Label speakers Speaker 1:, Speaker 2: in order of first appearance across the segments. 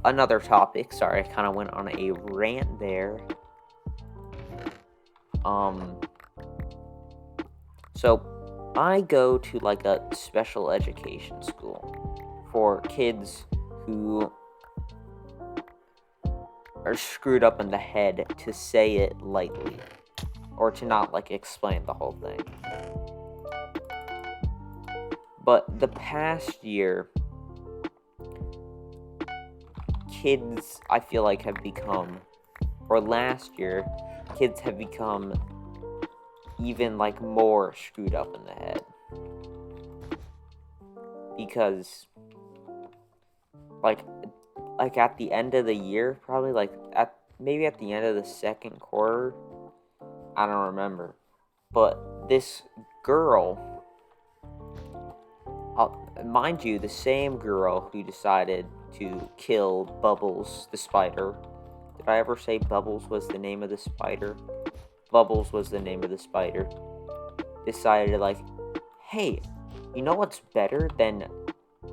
Speaker 1: Another topic. Sorry, I kind of went on a rant there. Um, so I go to like a special education school for kids who are screwed up in the head, to say it lightly, or to not like explain the whole thing. But the past year, kids, I feel like, have become, or last year, kids have become even like more screwed up in the head. Because like at the end of the year, probably like maybe at the end of the second quarter, I don't remember, but this girl, mind you, the same girl who decided to kill Bubbles the spider. Did I ever say Bubbles was the name of the spider? Bubbles was the name of the spider. Decided like, hey, you know what's better than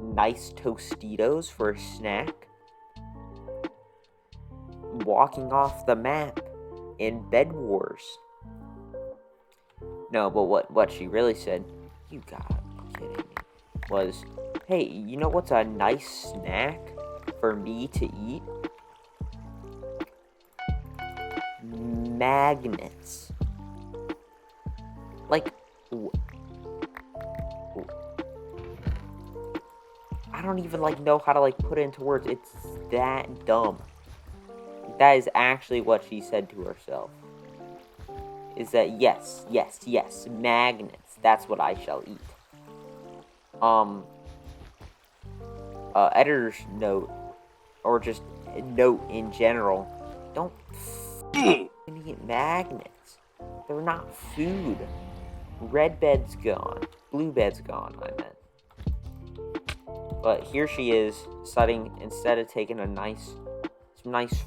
Speaker 1: nice Tostitos for a snack? Walking off the map in Bedwars. No, but what she really said, you gotta be kidding me, was, hey, you know what's a nice snack for me to eat? Magnets. Like, I don't even like know how to like put it into words. It's that dumb. That is actually what she said to herself. Is that yes, magnets. That's what I shall eat. Editor's note, or just a note in general, don't eat magnets. They're not food. Red bed's gone. Blue bed's gone, I meant. But here she is, deciding, instead of taking some nice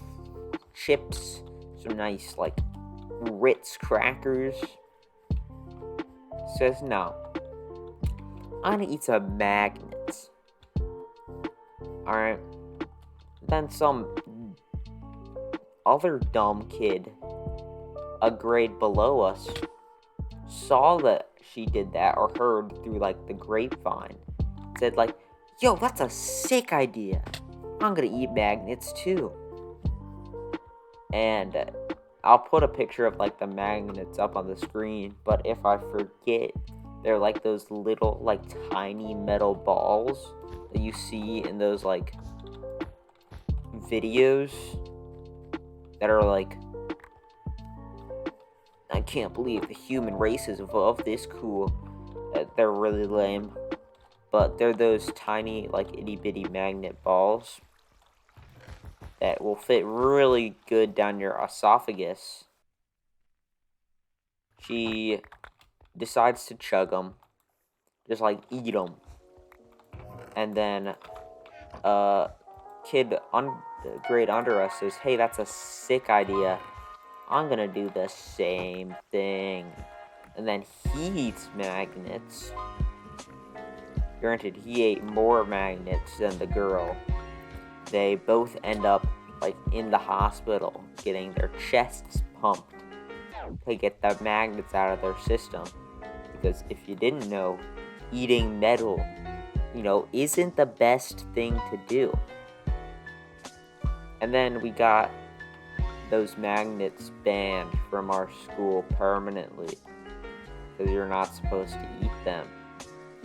Speaker 1: chips, some nice, like, Ritz crackers, says, no, I'm gonna eat some magnets. Alright. Then some other dumb kid, a grade below us, saw that she did that, or heard through, like, the grapevine, said, like, yo, that's a sick idea. I'm gonna eat magnets, too. And I'll put a picture of, like, the magnets up on the screen, but if I forget, they're, like, those little, like, tiny metal balls that you see in those, like, videos that are, like, I can't believe the human race has evolved this cool. They're really lame. But they're those tiny, like, itty-bitty magnet balls that will fit really good down your esophagus. She decides to chug them. Just, like, eat them. And then, kid grade under us says, hey, that's a sick idea. I'm gonna do the same thing. And then he eats magnets. Granted, he ate more magnets than the girl. They both end up, like, in the hospital, getting their chests pumped to get the magnets out of their system. Because if you didn't know, eating metal, isn't the best thing to do. And then we got those magnets banned from our school permanently, because you're not supposed to eat them.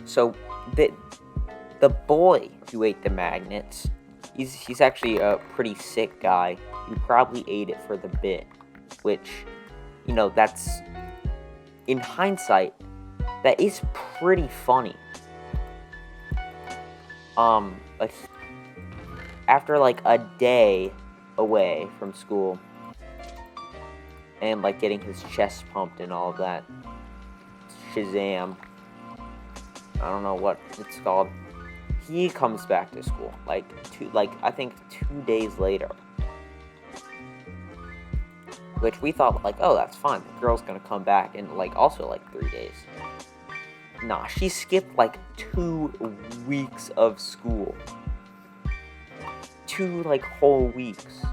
Speaker 1: So the boy who ate the magnets, he's actually a pretty sick guy. He probably ate it for the bit, which, that's, in hindsight, that is pretty funny. Like, after, like, a day away from school, and, like, getting his chest pumped and all of that, Shazam, I don't know what it's called, he comes back to school, I think 2 days later. Which we thought, like, oh, that's fine, the girl's gonna come back in, like, also, like, 3 days. Nah, she skipped, like, 2 weeks of school. 2 like whole weeks.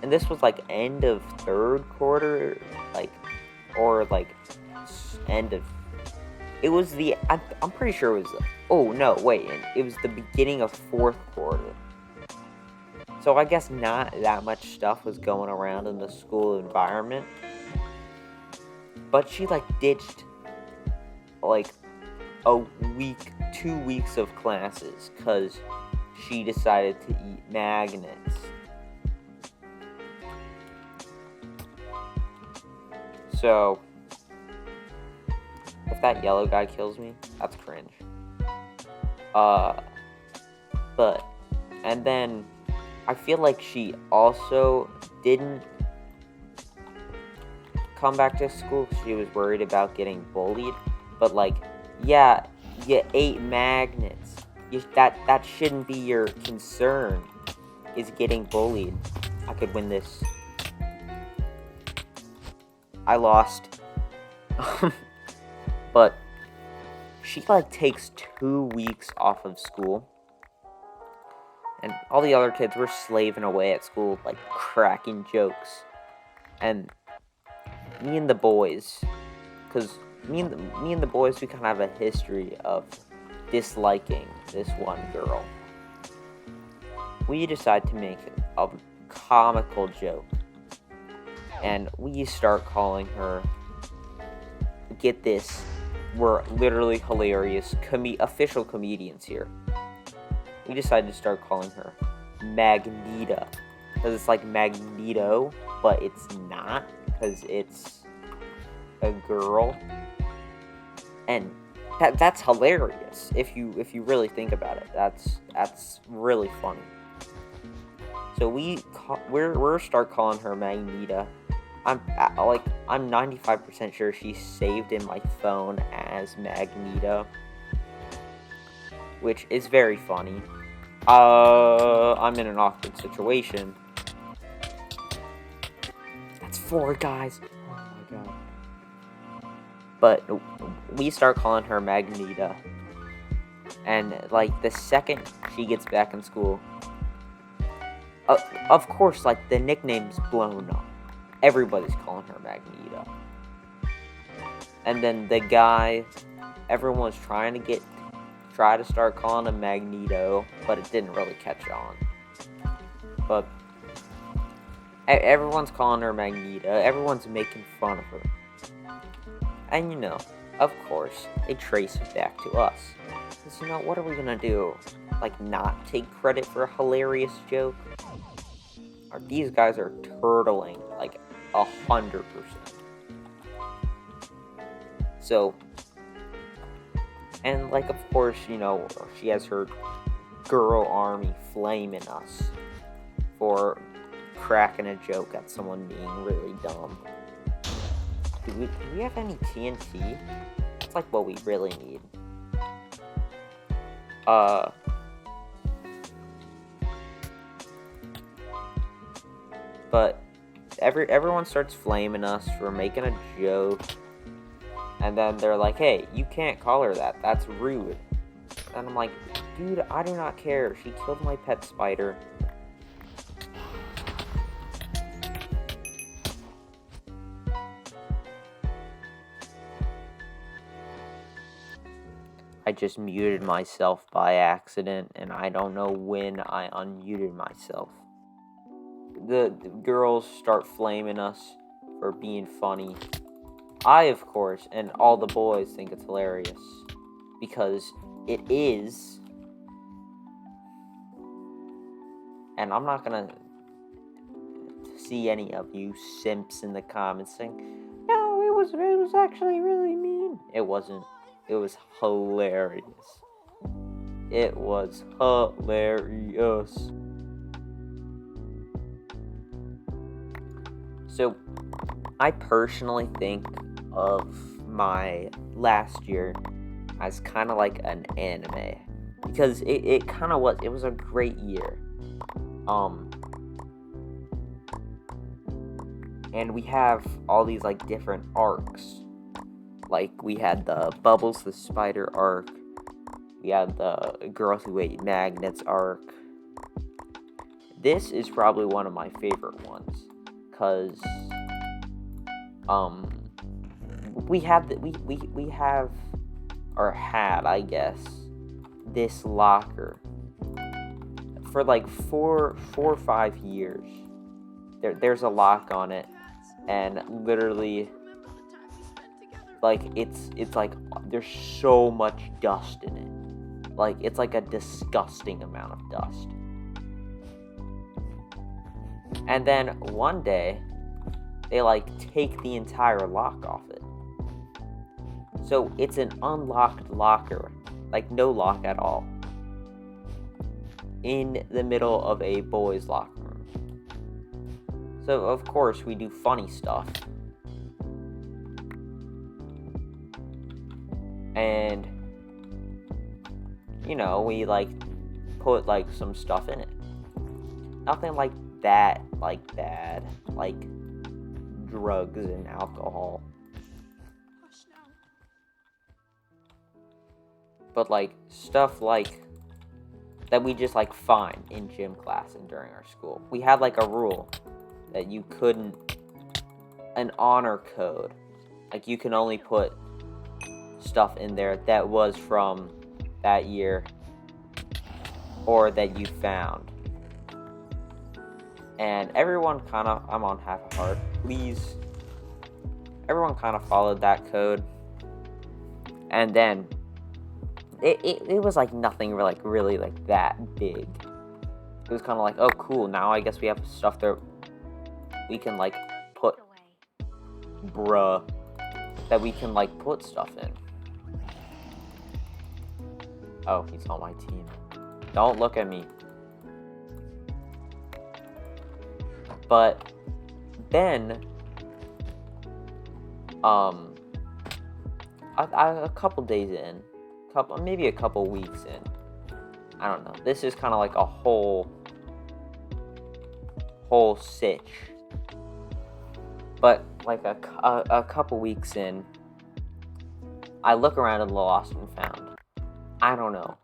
Speaker 1: And this was like end of third quarter, like, or like end of. It was the. I'm pretty sure it was. Oh no, wait! It was the beginning of fourth quarter. So I guess not that much stuff was going around in the school environment. But she like ditched like a week, 2 weeks of classes because she decided to eat magnets. So, if that yellow guy kills me, that's cringe. But, and then, I feel like she also didn't come back to school because she was worried about getting bullied. But, like, yeah, you ate magnets. That shouldn't be your concern, is getting bullied. I could win this. I lost. But she like takes 2 weeks off of school. And all the other kids were slaving away at school, like cracking jokes. And me and the boys, because me and the boys, we kind of have a history of disliking this one girl. We decide to make a comical joke. And we start calling her, get this, we're literally hilarious, official comedians here. We decided to start calling her Magneta, because it's like Magneto, but it's not, because it's a girl. And that's hilarious if you really think about it. That's really funny. So we're start calling her Magneta. I'm 95% sure she's saved in my phone as Magneto, which is very funny. I'm in an awkward situation. That's 4 guys. Oh my god. But we start calling her Magneta, and like the second she gets back in school, of course, like the nickname's blown up. Everybody's calling her Magneto. And then the guy, everyone's trying to start calling him Magneto, but it didn't really catch on. But everyone's calling her Magneto. Everyone's making fun of her. And of course, they trace it back to us. Because what are we gonna do? Like, not take credit for a hilarious joke? These guys are turtling, like, 100%. So, and like, of course, she has her girl army flaming us for cracking a joke at someone being really dumb. Do we have any TNT? That's like what we really need. But everyone starts flaming us for making a joke, and then they're like, "Hey, you can't call her that. That's rude." And I'm like, "Dude, I do not care. She killed my pet spider." I just muted myself by accident, and I don't know when I unmuted myself. The girls start flaming us for being funny. I, of course, and all the boys think it's hilarious, because it is. And I'm not gonna see any of you simps in the comments saying, "No, it was actually really mean." It wasn't. It was hilarious. It was hilarious. So, I personally think of my last year as kind of like an anime, because it kind of was. It was a great year. And we have all these like different arcs. Like, we had the Bubbles the Spider arc. We had the Girl Who Ate Magnets arc. this is probably one of my favorite ones, because we have or had, I guess, this locker for like four or 5 years. There's a lock on it, and literally, like, it's like there's so much dust in it. Like, it's like a disgusting amount of dust. And then one day, they like take the entire lock off it. So it's an unlocked locker, like no lock at all, in the middle of a boys' locker room. So of course we do funny stuff. And, you know, we like put like some stuff in it. Nothing like that, like bad, like drugs and alcohol. But like stuff like that we just like find in gym class and during our school. We had like a rule that you couldn't, an honor code, like you can only put stuff in there that was from that year or that you found. And everyone kind of, I'm on half a heart, please. Everyone kind of followed that code. And then it was like nothing really like that big. It was kind of like, oh cool, now I guess we have stuff that we can like put, that we can like put stuff in. Oh, he's on my team. Don't look at me. But then, a couple days in, maybe a couple weeks in, I don't know. This is kind of like a whole sitch. But like a couple weeks in, I look around in the Lost and Found. I don't know.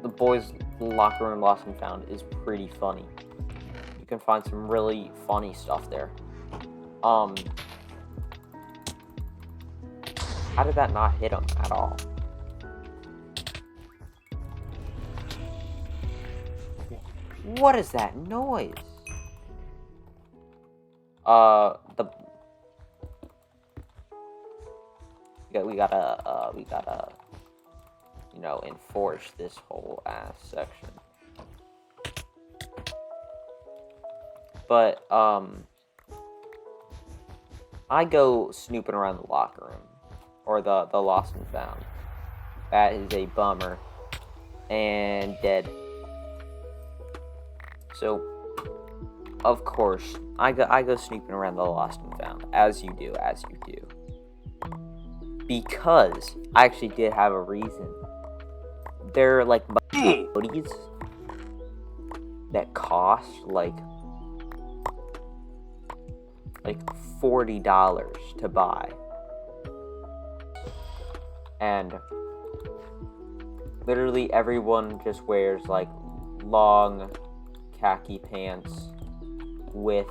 Speaker 1: The boys' locker room Lost and Found is pretty funny. You can find some really funny stuff there. How did that not hit him at all? What is that noise? We gotta, you know, enforce this whole ass section. But, I go snooping around the locker room, or the Lost and Found. That is a bummer. And dead. So, of course, I go snooping around the Lost and Found, as you do. Because I actually did have a reason. They're like hoodies that cost like $40 to buy. And literally everyone just wears like long khaki pants with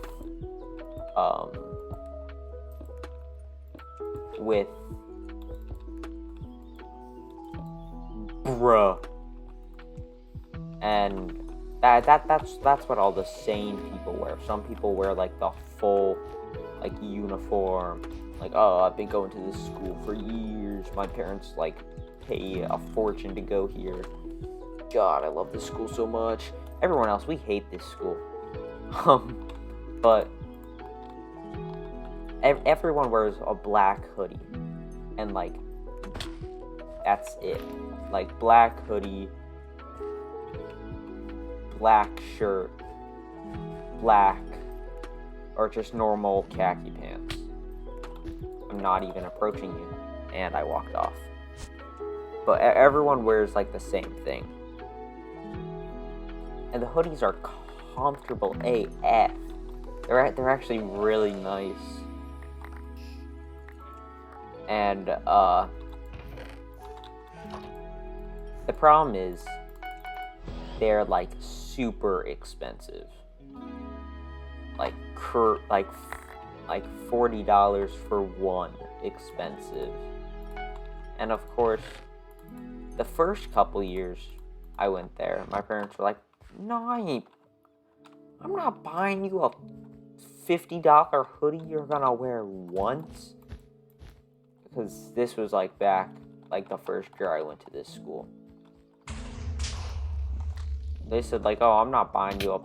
Speaker 1: and that's what all the sane people wear. Some people wear like the full like uniform, like, oh, I've been going to this school for years, my parents like pay a fortune to go here, god, I love this school so much. Everyone else, we hate this school. But everyone wears a black hoodie, and like that's it. Like black hoodie, black shirt, black, or just normal khaki pants. I'm not even approaching you, and I walked off. But everyone wears like the same thing. And the hoodies are comfortable AF. They're actually really nice. And the problem is they're like super expensive. like $40 for one expensive. And of course, the first couple years I went there, my parents were like, "No, I'm not buying you a $50 hoodie you're gonna wear once." Because this was like back, like the first year I went to this school. They said like, "Oh, I'm not buying you a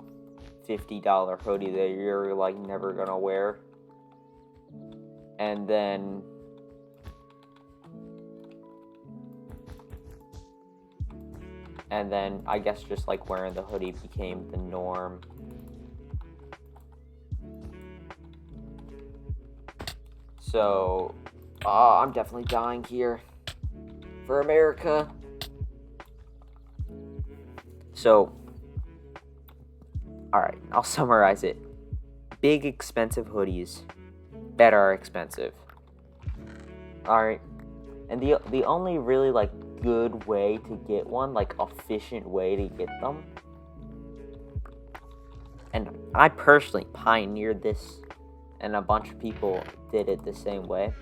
Speaker 1: $50 hoodie that you're like never gonna wear." And then I guess just like wearing the hoodie became the norm. So, I'm definitely dying here for America. So, alright, I'll summarize it. Big expensive hoodies that are expensive. Alright, and the only really like good way to get one, like efficient way to get them, and I personally pioneered this, and a bunch of people did it the same way,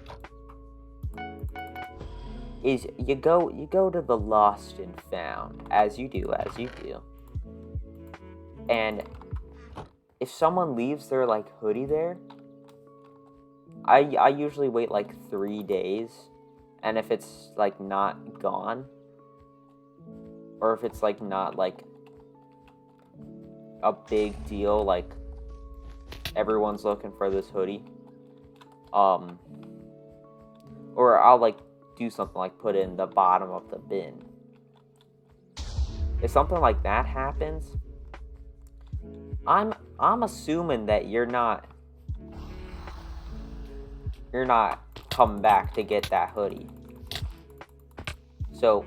Speaker 1: is you go to the lost and found, as you do, and if someone leaves their like hoodie there, I usually wait like 3 days, and if it's like not gone, or if it's like not like a big deal, like everyone's looking for this hoodie, or I'll like do something like put it in the bottom of the bin. If something like that happens, I'm assuming that you're not coming back to get that hoodie. So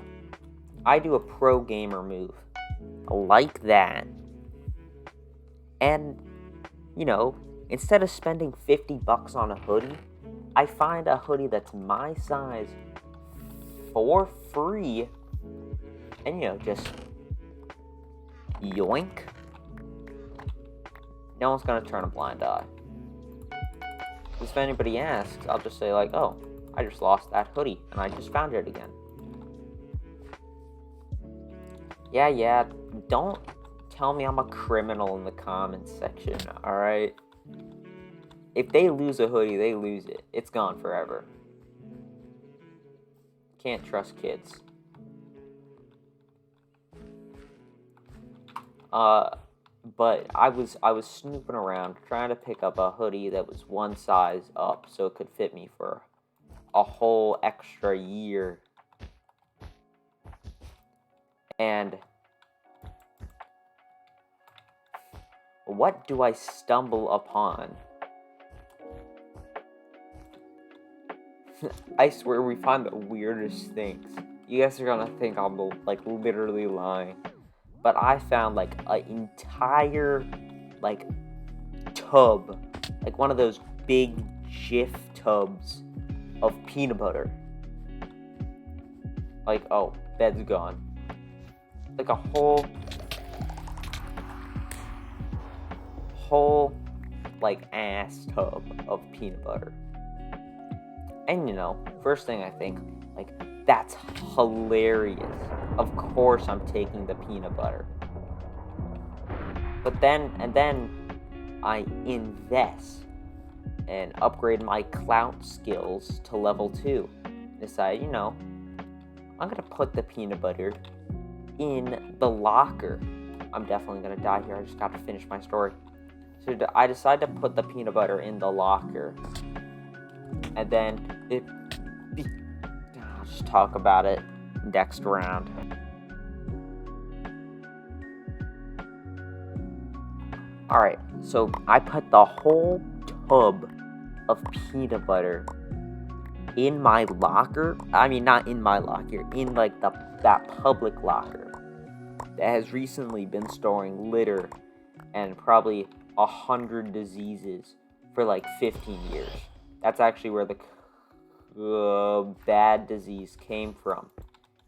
Speaker 1: I do a pro gamer move like that, and instead of spending $50 on a hoodie, I find a hoodie that's my size for free, and just yoink. No one's gonna turn a blind eye. Because if anybody asks, I'll just say like, "Oh, I just lost that hoodie and I just found it again." Yeah, don't tell me I'm a criminal in the comments section, alright? If they lose a hoodie, they lose it. It's gone forever. Can't trust kids. But I was snooping around trying to pick up a hoodie that was one size up so it could fit me for a whole extra year. And what do I stumble upon? I swear we find the weirdest things. You guys are gonna think I'm like literally lying. But I found like an entire like tub, like one of those big Jif tubs of peanut butter. Like, oh, bed's gone. Like a whole like ass tub of peanut butter. And first thing I think, like, that's hilarious. Of course I'm taking the peanut butter. But then I invest and upgrade my clout skills to level 2. Decide, I'm gonna put the peanut butter in the locker. I'm definitely gonna die here. I just got to finish my story. So I decide to put the peanut butter in the locker. And then I'll just talk about it next round. Alright, so I put the whole tub of peanut butter in my locker. I mean, not in my locker, in like that public locker that has recently been storing litter and probably 100 diseases for like 15 years. That's actually where the bad disease came from.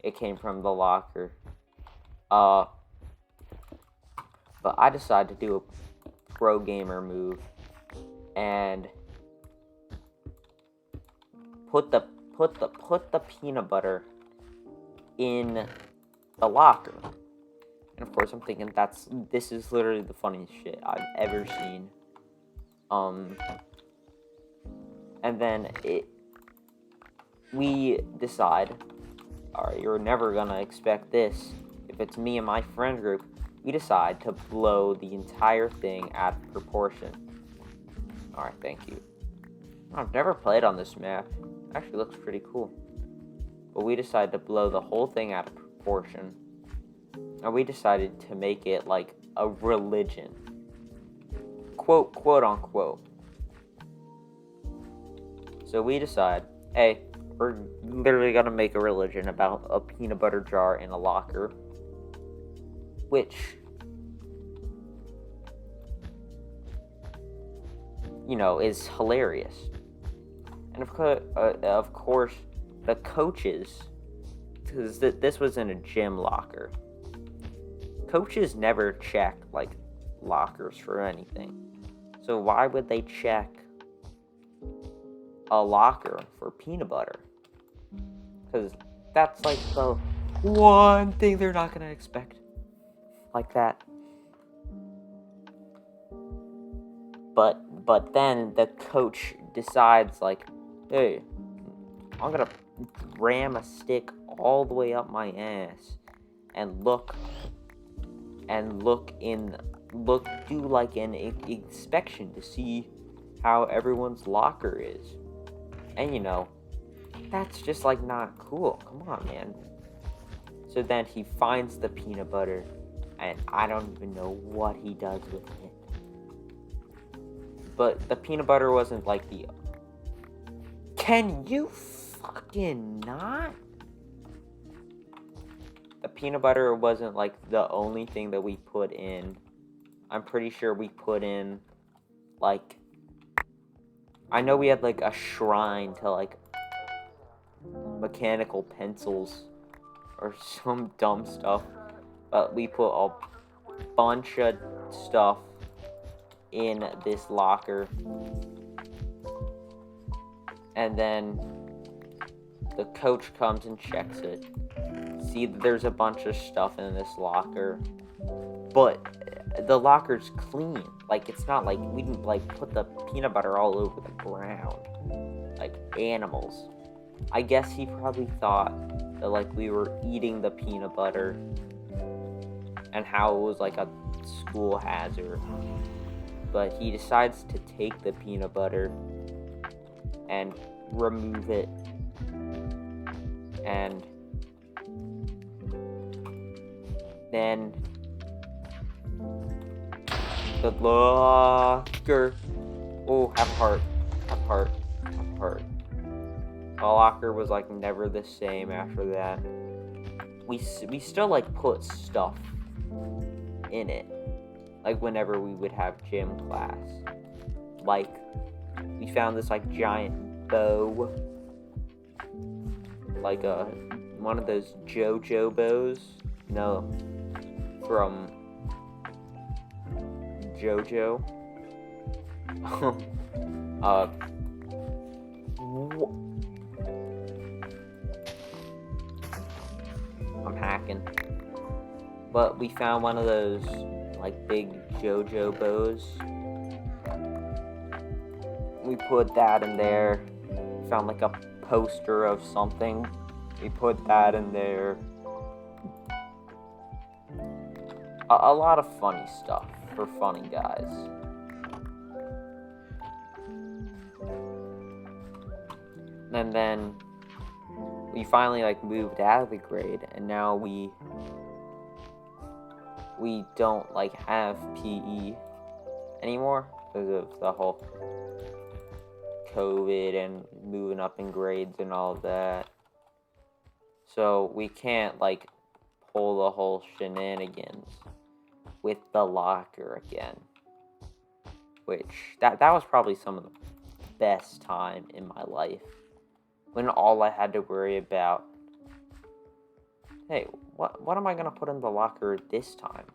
Speaker 1: It came from the locker. But I decided to do a pro gamer move and put the peanut butter in the locker. And of course, I'm thinking this is literally the funniest shit I've ever seen. And then we decide, alright, you're never gonna expect this. If it's me and my friend group, we decide to blow the entire thing out of proportion. Alright, thank you. I've never played on this map. It actually looks pretty cool. But we decided to blow the whole thing out of proportion. And we decided to make it like a religion. Quote unquote. So we decide, hey, we're literally gonna make a religion about a peanut butter jar in a locker. Which, is hilarious. And of course, the coaches, because this was in a gym locker, coaches never check, lockers for anything. So why would they check a locker for peanut butter? Because that's, the one thing they're not going to expect. Like that. But then the coach decides, hey, I'm gonna ram a stick all the way up my ass and do an inspection to see how everyone's locker is. And that's just not cool. Come on, man. So then he finds the peanut butter, and I don't even know what he does with it. But the peanut butter wasn't the... Can you fucking not? The peanut butter wasn't the only thing that we put in. I'm pretty sure we put in I know we had a shrine to mechanical pencils or some dumb stuff. But we put a bunch of stuff in this locker. And then the coach comes and checks it. See, there's a bunch of stuff in this locker. But the locker's clean. It's not we didn't put the peanut butter all over the ground. Like animals. I guess he probably thought that we were eating the peanut butter and how it was a school hazard. But he decides to take the peanut butter and remove it, and then the locker, have heart. The locker was never the same after that. We still put stuff in it, whenever we would have gym class. We found this giant bow, one of those JoJo bows. No, from JoJo. I'm hacking. But we found one of those big JoJo bows. We put that in there. Found a poster of something. We put that in there. A lot of funny stuff for funny guys. And then we finally moved out of the grade, and now we don't have PE anymore because of the whole COVID and moving up in grades and all of that. So we can't pull the whole shenanigans with the locker again. Which that was probably some of the best time in my life. When all I had to worry about, hey, what am I gonna put in the locker this time?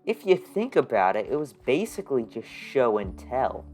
Speaker 1: if you think about it, it was basically just show and tell.